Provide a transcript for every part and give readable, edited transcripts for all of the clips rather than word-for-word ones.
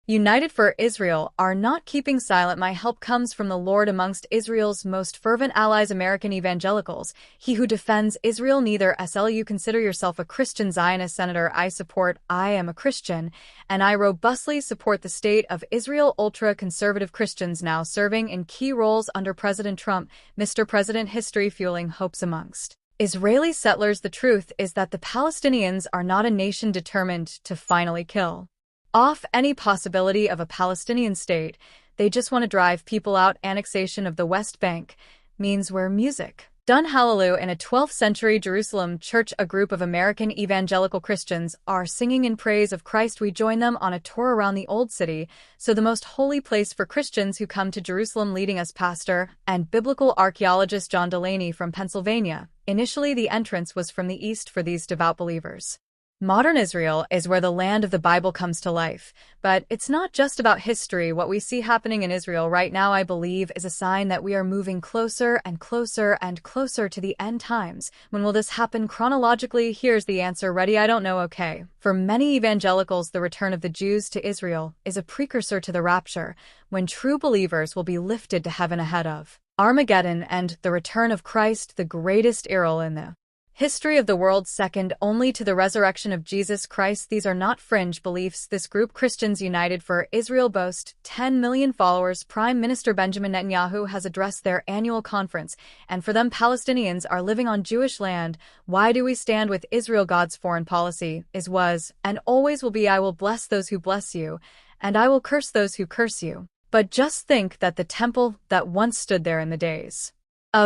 United for Israel, are not keeping silent. My help comes from the Lord amongst Israel's most fervent allies, American evangelicals. He who defends Israel neither SLU consider yourself a Christian Zionist senator I am a Christian, and I robustly support the state of Israel. Ultra-conservative Christians now serving in key roles under President Trump. Mr. President, history fueling hopes amongst Israeli settlers. The truth is that the Palestinians are not a nation determined to finally kill off any possibility of a Palestinian state. They just want to drive people out. Annexation of the West Bank means where music done hallelujah in a 12th century Jerusalem church. A group of American evangelical Christians are singing in praise of Christ. We join them on a tour around the Old City, so the most holy place for Christians who come to Jerusalem. Leading us pastor and biblical archaeologist John Delaney from Pennsylvania. Initially the entrance was from the east for these devout believers. Modern Israel is where the land of the Bible comes to life, but it's not just about history. What we see happening in Israel right now, I believe, is a sign that we are moving closer and closer and closer to the end times. When will this happen chronologically? Here's the answer. Ready? I don't know. Okay. For many evangelicals, the return of the Jews to Israel is a precursor to the rapture, when true believers will be lifted to heaven ahead of Armageddon and the return of Christ, the greatest era in the history of the world, second only to the resurrection of Jesus Christ. These are not fringe beliefs. This group, Christians United for Israel, boast 10 million followers. Prime Minister Benjamin Netanyahu has addressed their annual conference, and for them, Palestinians are living on Jewish land. Why do we stand with Israel? God's foreign policy is, was, and always will be, I will bless those who bless you, and I will curse those who curse you. But just think that the temple that once stood there in the days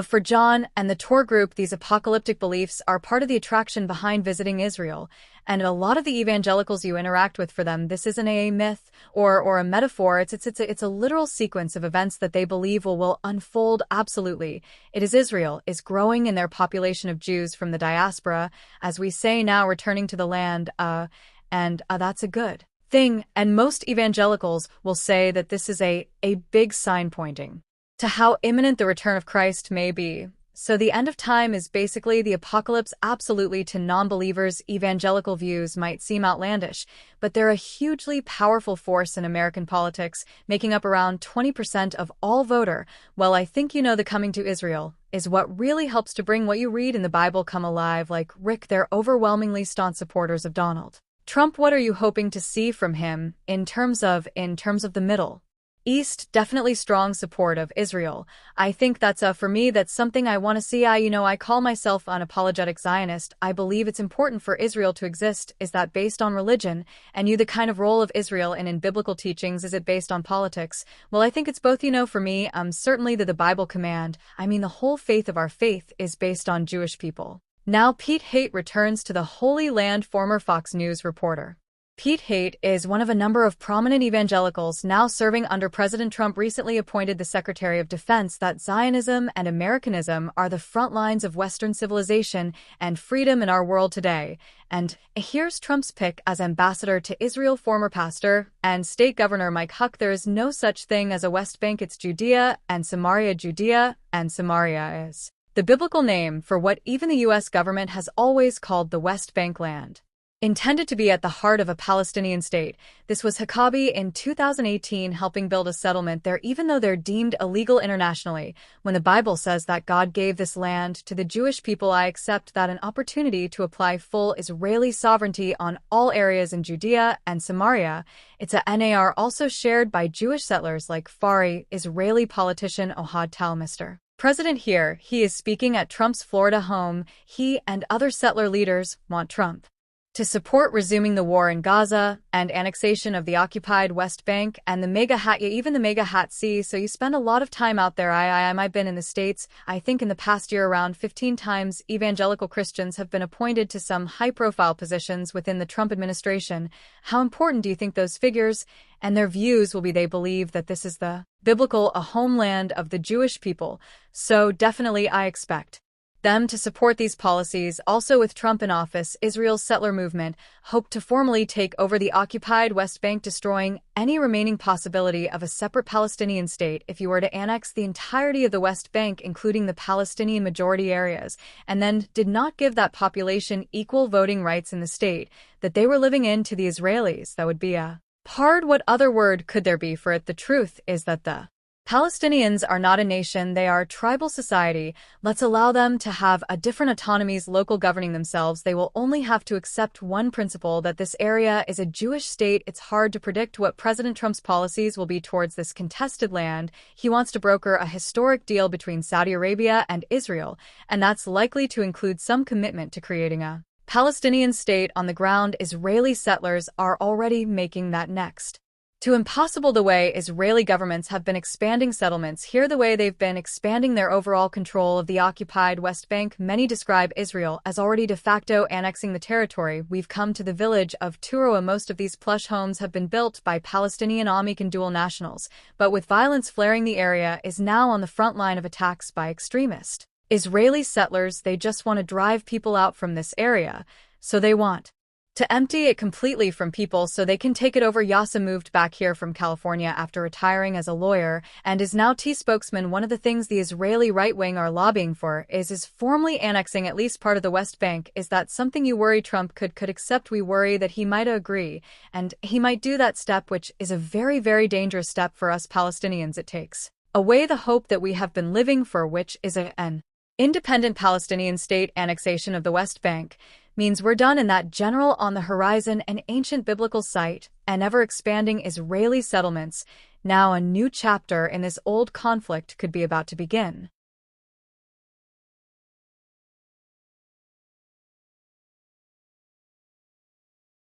for John and the tour group, these apocalyptic beliefs are part of the attraction behind visiting Israel, and a lot of the evangelicals you interact with, for them, this isn't a myth or a metaphor. It's a literal sequence of events that they believe will unfold. Absolutely. It is Israel is growing in their population of Jews from the diaspora, as we say now, returning to the land, and that's a good thing. And most evangelicals will say that this is a big sign pointing to how imminent the return of Christ may be. So the end of time is basically the apocalypse. Absolutely. To non-believers, evangelical views might seem outlandish, but they're a hugely powerful force in American politics, making up around 20% of all voter. Well, I think you know the coming to Israel is what really helps to bring what you read in the Bible come alive. Like Rick, they're overwhelmingly staunch supporters of Donald Trump. What are you hoping to see from him in terms of the Middle East? Definitely strong support of Israel. I think that's for me, that's something I want to see. I call myself an unapologetic Zionist. I believe it's important for Israel to exist. Is that based on religion? And the kind of role of Israel in biblical teachings, is it based on politics? Well, I think it's both. For me, certainly the Bible command. The whole faith of our faith is based on Jewish people. Now Pete Haight returns to the Holy Land. Former Fox News reporter Pete Haight is one of a number of prominent evangelicals now serving under President Trump. Recently appointed the Secretary of Defense that Zionism and Americanism are the front lines of Western civilization and freedom in our world today. And here's Trump's pick as ambassador to Israel. Former pastor and state governor Mike Huck. There is no such thing as a West Bank. It's Judea and Samaria. Judea and Samaria is the biblical name for what even the U.S. government has always called the West Bank land, intended to be at the heart of a Palestinian state. This was Huckabee in 2018 helping build a settlement there, even though they're deemed illegal internationally. When the Bible says that God gave this land to the Jewish people, I accept that an opportunity to apply full Israeli sovereignty on all areas in Judea and Samaria. It's a NAR also shared by Jewish settlers like Fari. Israeli politician Ohad Tal. Mr. President, here he is speaking at Trump's Florida home. He and other settler leaders want Trump to support resuming the war in Gaza and annexation of the occupied West Bank and the mega hat, even the mega hat sea. So you spend a lot of time out there. I've been in the States. I think in the past year around 15 times evangelical Christians have been appointed to some high-profile positions within the Trump administration. How important do you think those figures and their views will be? They believe that this is the biblical, a homeland of the Jewish people. So definitely I expect them to support these policies. Also, with Trump in office, Israel's settler movement hoped to formally take over the occupied West Bank, destroying any remaining possibility of a separate Palestinian state if you were to annex the entirety of the West Bank, including the Palestinian majority areas, and then did not give that population equal voting rights in the state that they were living in to the Israelis. That would be a Pard, what other word could there be for it? The truth is that the Palestinians are not a nation, they are a tribal society. Let's allow them to have a different autonomies, local governing themselves. They will only have to accept one principle, that this area is a Jewish state. It's hard to predict what President Trump's policies will be towards this contested land. He wants to broker a historic deal between Saudi Arabia and Israel, and that's likely to include some commitment to creating a Palestinian state on the ground. Israeli settlers are already making that next to impossible. The way Israeli governments have been expanding settlements here, the way they've been expanding their overall control of the occupied West Bank, many describe Israel as already de facto annexing the territory. We've come to the village of Turoa. Most of these plush homes have been built by Palestinian Amik and dual nationals, but with violence flaring, the area is now on the front line of attacks by extremist Israeli settlers. They just want to drive people out from this area, so they want to empty it completely from people so they can take it over. Yasa moved back here from California after retiring as a lawyer and is now T spokesman. One of the things the Israeli right wing are lobbying for is formally annexing at least part of the West Bank. Is that something you worry Trump could accept? We worry that he might agree, and he might do that step, which is a very, very dangerous step for us Palestinians. It takes away the hope that we have been living for, which is an independent Palestinian state. Annexation of the West Bank means we're done in that general on the horizon, an ancient biblical site, and ever-expanding Israeli settlements. Now a new chapter in this old conflict could be about to begin.